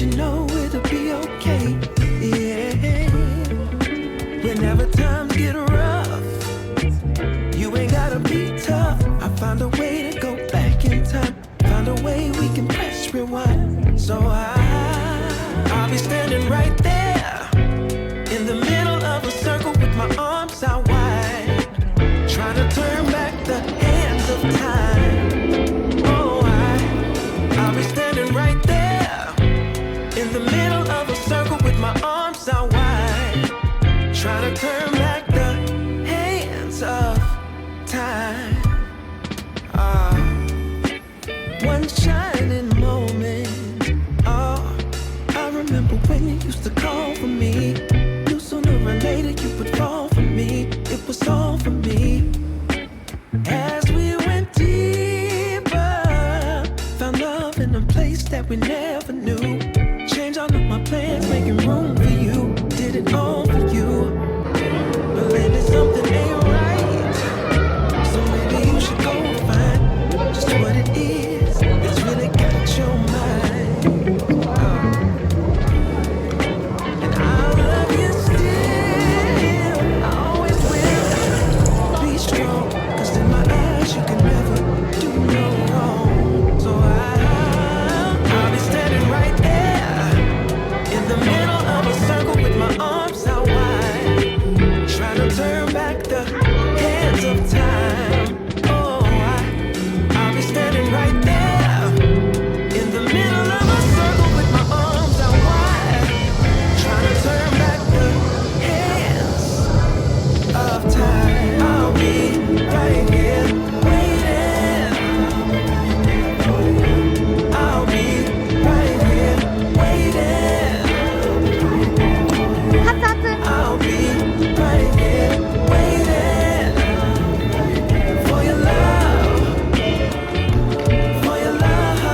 you know it'll be okay. Yeah. Whenever times get rough, you ain't gotta be tough. I find a way to go back in time. Find a way we can press rewind. So I'll be standing right there in the middle of a circle with my arms out wide, trying to turn back the hands of time. Oh, I'll be standing right there in the middle of a circle with my arms out wide, trying to turn back the hands of time. One shining moment. Oh, I remember when you used to call for me. Knew sooner or later you would fall for me. It was all for me. As we went deeper, found love in a place that we never knew. Changed all of my plans, making room for you. Did it all for you. But lately something ain't right. So maybe you should go find just what it is. It's really got your mind. And I'll love you still. I always will. Be strong, 'cause in my eyes you can never do no wrong. So I'll be standing right there in the middle of a circle with my arms out wide, trying to turn back the hands of time. Oh, I'll be standing right there in the middle of a circle with my arms out wide, trying to turn back the hands of time. I'll be right here waiting. I'll be right here waiting. I'll be right here waiting for your love, for your love.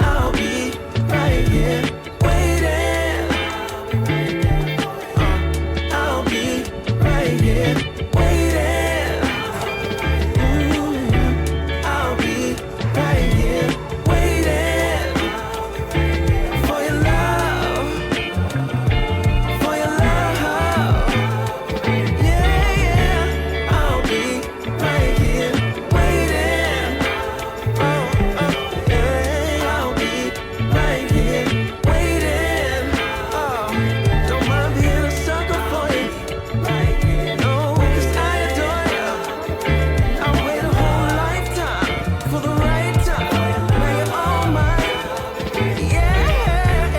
I'll be right here waiting. I'll be right here waiting. I'll be right here waiting for your love, for your love. Yeah, yeah. I'll be right here waiting. Yeah. I'll be right here waiting. Don't mind being a sucker for you. No, 'cause I adore you. I'll wait a whole lifetime for the right time. Now you're all mine. Yeah, yeah.